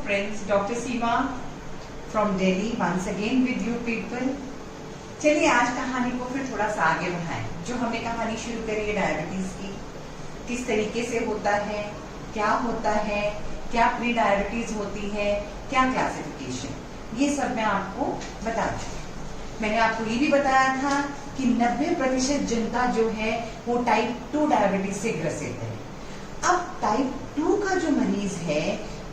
friends, Dr. Seema from Delhi once again with you people. चलिए आज कहानी को फिर थोड़ा सा आगे बढ़ाएं। जो हमने कहानी शुरू करी है डायबिटीज की, किस तरीके से होता है, क्या होता है, क्या प्री डायबिटीज होती है, क्या क्लासिफिकेशन, ये सब मैं आपको बता चुकी। मैंने आपको ये भी बताया था कि 90% जनता जो है वो टाइप 2 डायबिटीज से ग्रसित है। अब टाइप 2 का जो मरीज है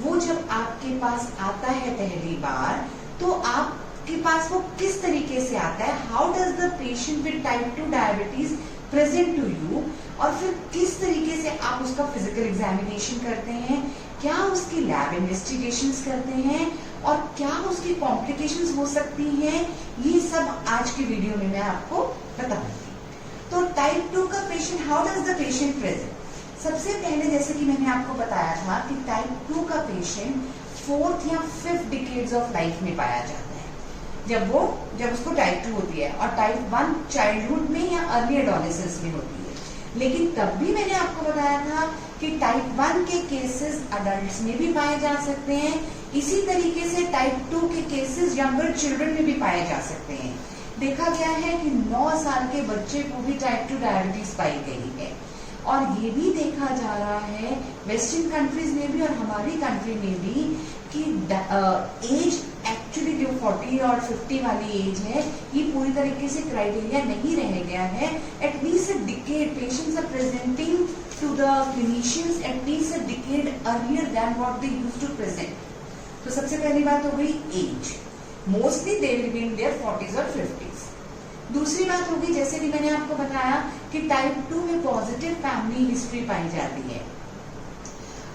वो जब आपके पास आता है पहली बार, तो आपके पास वो किस तरीके से आता है, how does the patient with type 2 diabetes present to you, और फिर किस तरीके से आप उसका फिजिकल एग्जामिनेशन करते हैं, क्या उसकी लैब इन्वेस्टिगेशंस करते हैं और क्या उसकी कॉम्प्लिकेशंस हो सकती हैं, ये सब आज की वीडियो में मैं आपको बताऊंगी। तो टाइप 2 का patient, how does the patient present. सबसे पहले जैसे कि मैंने आपको बताया था कि टाइप 2 का पेशेंट 4th या 5th डिकेड्स ऑफ लाइफ में पाया जाता है, जब उसको टाइप 2 होती है, और टाइप 1 चाइल्डहुड में या अर्ली एडोलेसेंस में होती है। लेकिन तब भी मैंने आपको बताया था कि टाइप 1 के केसेस अडल्ट्स में भी पाए जा सकते हैं, इसी तरीके से टाइप 2 के केसेस यंगर चिल्ड्रन में भी पाए जा सकते हैं। देखा गया है कि 9 साल के बच्चे को भी टाइप 2 डायबिटीज पाई गई है, और ये भी देखा जा रहा है वेस्टर्न कंट्रीज में भी और हमारी कंट्री में भी कि एज एक्चुअली जो 40 और 50 वाली एज है, ये पूरी तरीके से क्राइटेरिया नहीं रह गया है। At least a decade patients are presenting to the clinicians at least a decade earlier than what they used to present. तो सबसे पहली बात हो गई age, mostly they will be in their 40s और 50s। दूसरी बात होगी, जैसे कि मैंने आपको बताया कि टाइप 2 में पॉजिटिव फैमिली हिस्ट्री पाई जाती है।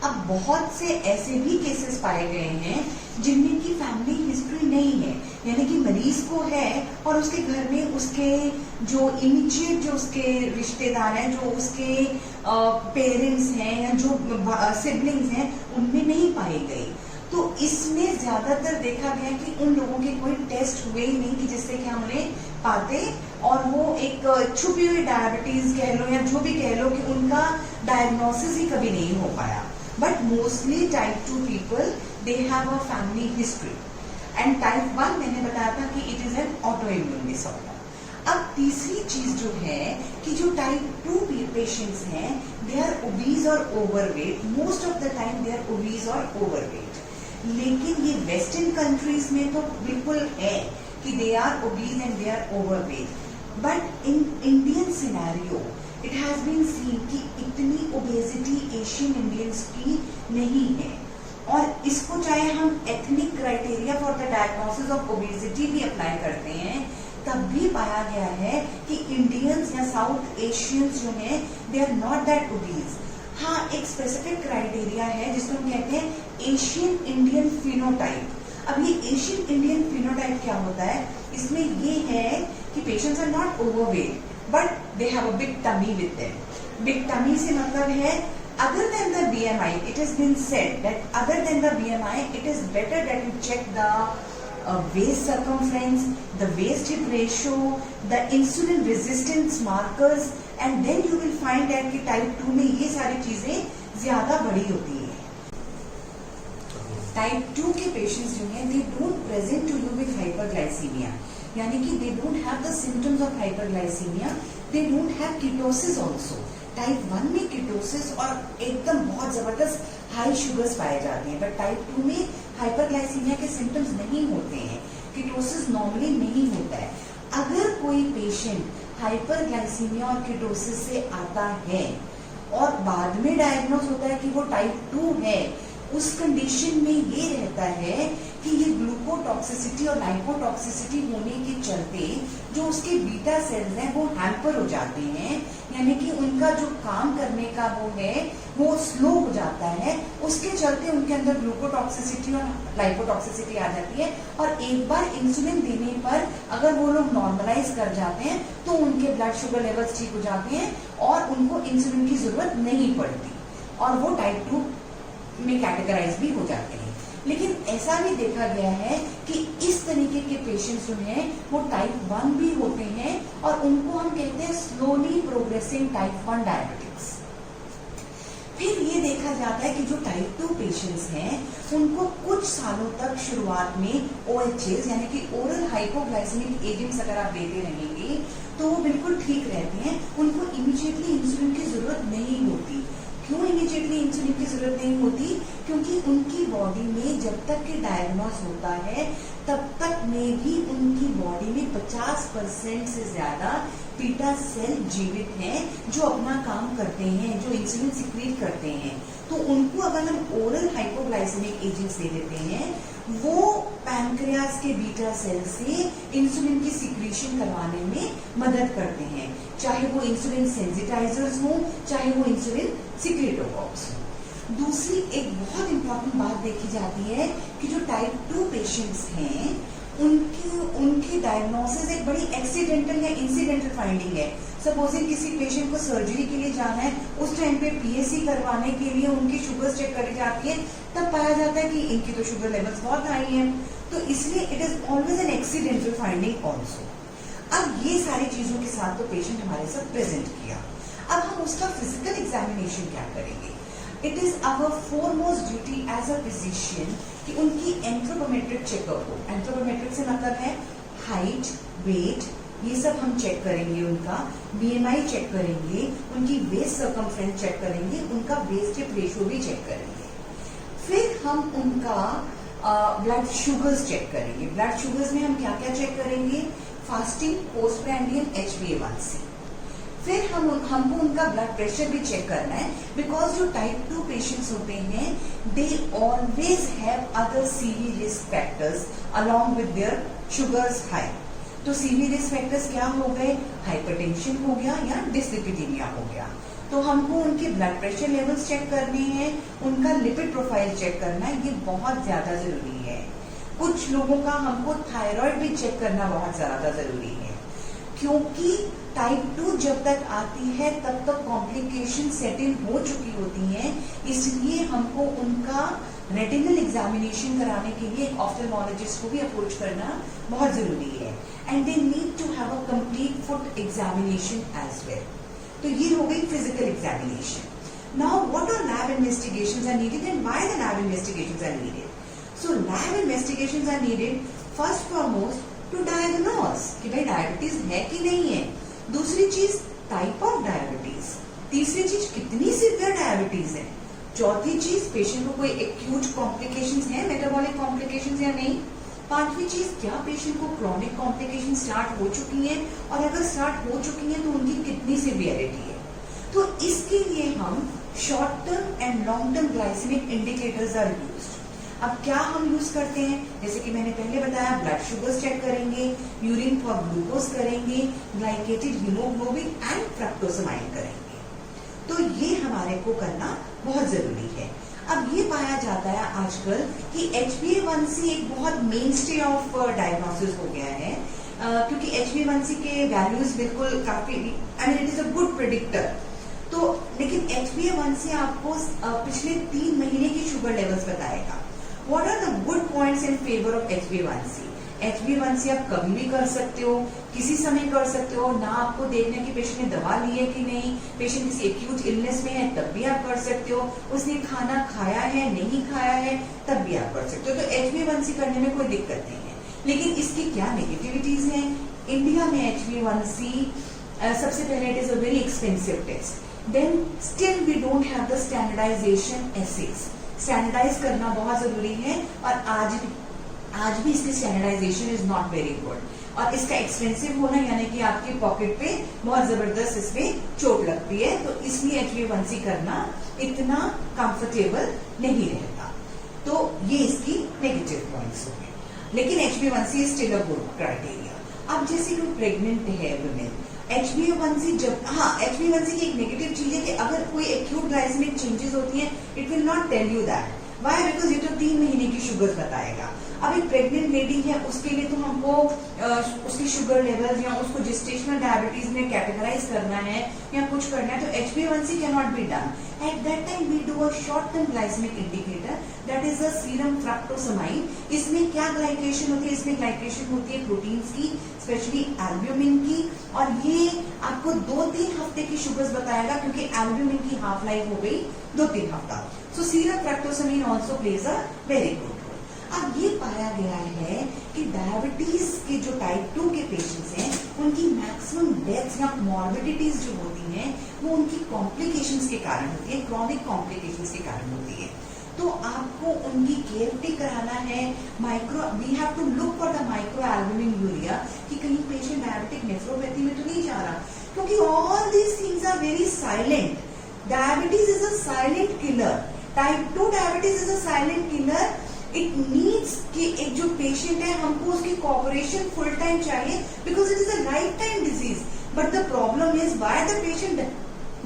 अब बहुत से ऐसे भी केसेस पाए गए हैं जिनमें की फैमिली हिस्ट्री नहीं है, यानी कि मरीज को है और उसके घर में उसके जो इमीडिएट जो उसके रिश्तेदार हैं, जो उसके पेरेंट्स हैं या जो सिबलिंग्स हैं, उनमें नहीं पाई गई। तो इसमें ज्यादातर देखा गया कि उन लोगों के कोई टेस्ट हुए ही नहीं कि जिससे कि हम उन्हें पाते, और वो एक छुपी हुई डायबिटीज कह लो या जो भी कह लो कि उनका डायग्नोसिस ही कभी नहीं हो पाया। But mostly type 2 people they have a family history. And type 1 मैंने बताया था कि it is an auto immune disorder. अब तीसरी चीज जो है कि जो टाइप 2 पेशेंट्स हैं दे आर ओबीज और overweight, most of the time they are obese और ओवरवेट। लेकिन ये वेस्टर्न कंट्रीज में तो बिल्कुल है कि they are obese and they are overweight, but in Indian scenario it has been seen कि इतनी ओबेसिटी एशियन इंडियंस की नहीं है, और इसको चाहे हम ethnic criteria for the diagnosis of obesity भी अप्लाई करते हैं, तब भी पाया गया है कि इंडियंस या साउथ एशियंस जो हैं they are not that obese. हाँ, एक स्पेसिफिक क्राइटेरिया है जिसको हम कहते हैं एशियन इंडियन फिनोटाइप। अब ये एशियन इंडियन फिनोटाइप क्या होता है, इसमें ये है कि patients are not overweight but they have a big tummy with them. Big tummy से मतलब है other than the BMI, it has been said that other than the BMI, it is better that you check the waist circumference, the waist hip ratio, the insulin resistance markers, and then you will find that कि type 2 में ये सारी चीजें ज्यादा बड़ी होती है। Type 2 के पेशेंट्स जो हैं they don't present to you with hyperglycemia, यानी कि they don't have the symptoms of hyperglycemia, they don't have ketosis also। Type 1 में कीटोसिस और एकदम बहुत जबरदस्त हाई शुगर्स पाए जाते हैं, बट टाइप 2 में हाइपरग्लाइसीमिया के सिम्टम्स नहीं होते हैं, कीटोसिस नॉर्मली नहीं होता है। अगर कोई पेशेंट हाइपरग्लाइसीमिया और कीटोसिस से आता है और बाद में डायग्नोज होता है कि वो टाइप 2 है, उस कंडीशन में ये रहता है कि ये ग्लूकोटॉक्सिसिटी और लाइपोटॉक्सिसिटी होने के चलते जो उसके बीटा सेल्स हैं वो हैम्पर हो जाते हैं, यानी कि उनका जो काम करने का वो है वो स्लो हो जाता है। उसके चलते उनके अंदर ग्लूकोटॉक्सिसिटी और लाइपोटॉक्सिसिटी आ जाती है, और एक बार इंसुलिन देने पर अगर वो लोग नॉर्मलाइज कर जाते हैं तो उनके ब्लड शुगर लेवल्स ठीक हो जाते हैं और उनको इंसुलिन की जरूरत नहीं पड़ती, और वो टाइप 2 में कैटेगराइज भी हो जाते हैं। लेकिन ऐसा भी देखा गया है कि इस तरीके के पेशेंट्स जो हैं वो टाइप 1 भी होते हैं, और उनको हम कहते हैं स्लोली प्रोग्रेसिंग टाइप 1 डायबिटिक्स। फिर ये देखा जाता है कि जो टाइप 2 पेशेंट्स हैं उनको कुछ सालों तक शुरुआत में OHAs यानी कि ओरल हाइपोग्लाइसेमिक एजेंट्स अगर आप देते रहेंगे तो वो बिल्कुल ठीक रहते हैं, उनको इमीडिएटली इंसुलिन की जरूरत नहीं होती। क्यों इमीडिएटली इंसुलिन की जरूरत नहीं होती? क्योंकि उनकी बॉडी में जब तक कि डायग्नोस होता है तब तक में भी उनकी बॉडी में 50% से ज्यादा बीटा सेल जीवित हैं जो अपना काम करते हैं, जो इंसुलिन सिक्रीट करते हैं। तो उनको अगर हम ओरल हाइपोग्लाइसेमिक एजेंट्स दे देते हैं, वो पैनक्रियास के बीटा सेल से इंसुलिन की सिक्रीशन करवाने में मदद करते हैं, चाहे वो इंसुलिन सेंसिटाइजर्स हो, चाहे वो इंसुलिन सिक्रेटोकॉक्स हो। दूसरी एक बहुत इंपॉर्टेंट बात देखी जाती है कि जो टाइप 2 पेशेंट्स हैं उनकी डायग्नोसिस एक बड़ी एक्सीडेंटल या इंसिडेंटल फाइंडिंग है। सपोजिंग किसी पेशेंट को सर्जरी के लिए जाना है, उस टाइम पे PSC करवाने के लिए उनकी शुगर चेक करी जाती है, तब पाया जाता है कि इनकी तो शुगर लेवल्स बहुत हाई हैं, तो इसलिए it is always an accidental finding also. अब ये सारी चीजों के साथ तो पेशेंट हमारे साथ प्रेजेंट किया, अब हम उसका फिजिकल एग्जामिनेशन क्या करेंगे? It is our foremost duty as a physician कि उनकी एंथ्रोपोमेट्रिक चेकअप हो। एंथ्रोपोमेट्रिक से मतलब है हाइट, वेट, ये सब हम चेक करेंगे, उनका BMI चेक करेंगे, उनकी वेस्ट सर्कमफ्रेंस चेक करेंगे, उनका वेस्ट हिप रेशियो भी चेक करेंगे। फिर हम उनका ब्लड शुगर्स चेक करेंगे। ब्लड शुगर्स में हम क्या क्या चेक करेंगे? Fasting, postprandial, HbA1c। फिर हमको उनका ब्लड प्रेशर भी चेक करना है, बिकॉज जो टाइप 2 पेशेंट्स होते हैं they always have other CV risk factors along with their sugars high. तो CV रिस्क फैक्टर्स क्या हो गए? हाइपरटेंशन हो गया या डिसलिपिडीमिया हो गया। तो हमको उनके ब्लड प्रेशर लेवल्स चेक करने हैं, उनका लिपिड प्रोफाइल चेक करना है, ये बहुत ज्यादा जरूरी है। कुछ लोगों का हमको थायराइड भी चेक करना बहुत ज्यादा जरूरी है, क्योंकि टाइप 2 जब तक आती है तब तक कॉम्प्लिकेशन सेट इन हो चुकी होती हैं, इसलिए हमको उनका रेटिनल एग्जामिनेशन कराने के लिए एक ऑफ्थल्मोलॉजिस्ट को भी अप्रोच करना बहुत जरूरी है। And they need to have a complete foot examination as well. तो ये हो गई physical examination. Now what are lab investigations are needed and why the lab investigations are needed? So lab investigations are needed first foremost to diagnose कि भाई diabetes है कि नहीं है। दूसरी चीज टाइप ऑफ डायबिटीज। तीसरी चीज कितनी सीवियर डायबिटीज है। चौथी चीज पेशेंट को कोई एक्यूट कॉम्प्लिकेशंस है, मेटाबॉलिक कॉम्प्लिकेशंस या नहीं। पांचवी चीज क्या पेशेंट को क्रॉनिक कॉम्प्लिकेशन स्टार्ट हो चुकी है, और अगर स्टार्ट हो चुकी है तो उनकी कितनी सीवियरिटी है। तो इसके लिए हम short term and long term glycemic indicators are used. अब क्या हम यूज करते हैं? जैसे कि मैंने पहले बताया, ब्लड शुगर्स चेक करेंगे, यूरिन फॉर ग्लूकोज करेंगे, ग्लाइकेटेड हीमोग्लोबिन एंड फ्रक्टोसामाइन करेंगे। तो ये हमारे को करना बहुत जरूरी है। अब ये पाया जाता है आजकल कि HbA1c एक बहुत मेन स्टे ऑफ डायग्नोसिस हो गया है, क्योंकि HbA1c के वैल्यूज बिल्कुल काफी, I mean it is a good predictor. तो लेकिन HbA1c आपको पिछले 3 महीने की शुगर लेवल्स बताएगा। What are the good points in favor of HbA1c? HbA1c आप कभी भी कर सकते हो, किसी समय कर सकते हो, ना आपको देखना कि पेशेंट ने दवा ली है कि नहीं, पेशेंट किसी एक्यूट इलनेस में है तब भी आप कर सकते हो, उसने खाना खाया है नहीं खाया है तब भी आप कर सकते हो। तो HbA1c करने में कोई दिक्कत नहीं है। लेकिन इसकी क्या नेगेटिविटीज हैं? इंडिया में HbA1c सबसे पहले it is a very expensive test, then still we don't have the standardization assays. Standardize करना बहुत जरूरी है, और आज भी इसकी standardization is not very good. और इसका एक्सपेंसिव होना यानी कि आपकी पॉकेट पे बहुत जबरदस्त इसमें चोट लगती है, तो इसलिए HbA1c करना इतना कंफर्टेबल नहीं रहता। तो ये इसकी नेगेटिव पॉइंट्स हो गए। लेकिन HbA1c is still a good criteria. अब जैसे कोई प्रेग्नेंट है वुमेन, HbA1c जब, हाँ, HbA1c की एक नेगेटिव चीज है कि अगर कोई एक्यूट ग्लाइसेमिक चेंजेस होती हैं, it will not tell you that. Why? Because ये तो 3 महीने की शुगर बताएगा। अब अब एक प्रेग्नेंट लेडी है, उसके लिए तो हमको उसकी शुगर लेवल या उसको जेस्टेशनल डायबिटीज में कैटेगराइज करना है या कुछ करना है, तो HbA1c can not be done. At that time we do a short term glycemic indicator, that is a serum fructosamine. इसमें क्या ग्लाइकेशन होती है? इसमें ग्लाइकेशन होती है प्रोटीन्स की, स्पेशली एल्ब्यूमिन की, और ये आपको 2-3 हफ्ते की शुगर्स बताएगा, क्योंकि एल्ब्यूमिन की हाफ लाइफ हो गई 2-3 हफ्ता। So serum fructosamine also plays a very good role. अब ये पाया गया है कि डायबिटीज के जो टाइप 2 के पेशेंट्स हैं, उनकी मैक्सिमम डेथ्स या मॉर्बिडिटीज जो होती हैं, वो उनकी कॉम्प्लिकेशंस के कारण होती है, क्रॉनिक कॉम्प्लिकेशंस के कारण होती है। तो आपको उनकी केयर टेक कराना है। We have to look for the microalbuminuria, कि कहीं पेशेंट डायबिटिक नेफ्रोपैथी में तो नहीं जा रहा, क्योंकि all these things are very silent. Diabetes is a silent killer, type 2 diabetes is a silent killer. It needs कि एक जो पेशेंट है, हमको उसकी कॉपरेशन फुल टाइम चाहिए, because it is a lifetime disease. But the problem is why the patient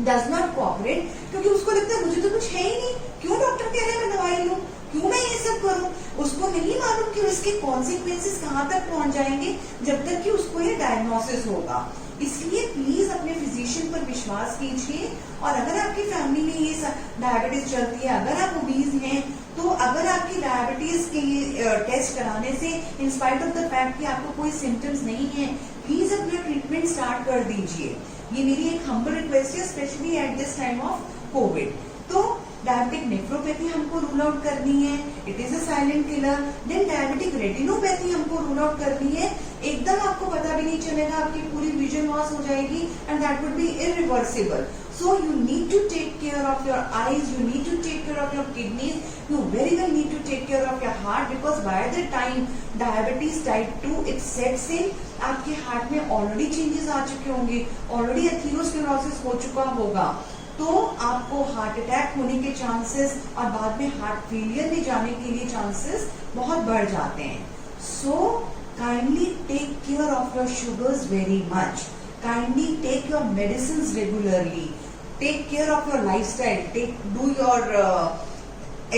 does not cooperate, क्योंकि उसको लगता है मुझे तो कुछ है ही नहीं, क्यों डॉक्टर कह रहे हैं मैं दवाई लूं, क्यों मैं ये सब करूं। उसको नहीं मालूम कि इसके कॉन्सिक्वेंसेस कहां तक पहुंच जाएंगे जब तक कि उसको ये डायग्नोसिस होगा। इसलिए प्लीज अपने फिजिशियन पर विश्वास कीजिए। और अगर आपकी फैमिली में ये डायबिटीज चलती है, अगर आप ओबीज हैं, तो अगर आपकी डायबिटीज के टेस्ट कराने से in spite of the fact कि आपको कोई सिम्टम्स नहीं है, प्लीज अपना ट्रीटमेंट स्टार्ट कर दीजिए। ये मेरी एक हम्बल रिक्वेस्ट है, specially at this time of COVID. तो डायबिटिक नेफ्रोपैथी हमको रूल आउट करनी है, it is a silent killer. Then diabetic retinopathy हमको रूल आउट करनी है। एकदम आपको पता भी नहीं चलेगा, आपकी पूरी विजन लॉस हो जाएगी, and that would be irreversible. So you need to take care of your eyes, you need to take care of your kidneys, you very well need to take care of your heart, because by the time diabetes type 2 it sets in, आपके heart में already changes आ चुके होंगे, already atherosclerosis हो चुका होगा, तो आपको heart attack होने के चांसेस और बाद में हार्ट फेलियर में जाने के लिए चांसेस बहुत बढ़ जाते हैं। So kindly take care of your sugars very much. Kindly take your medicines regularly. Take care of your lifestyle. Do your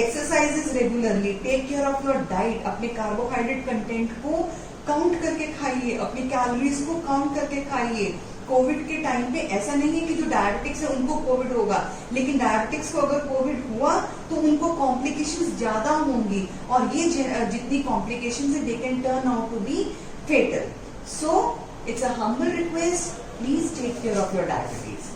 exercises regularly. Take care of your diet. अपने carbohydrate content को count करके खाइए, अपनी calories को count करके खाइए। Covid के time पे ऐसा नहीं है कि जो डायबिटिक्स है उनको कोविड होगा, लेकिन डायबिटिक्स को अगर कोविड हुआ तो उनको कॉम्प्लिकेशंस ज्यादा होंगी, और ये जितनी कॉम्प्लिकेशंस है they can turn out to be fatal. So it's a humble request, please take care of your diabetes.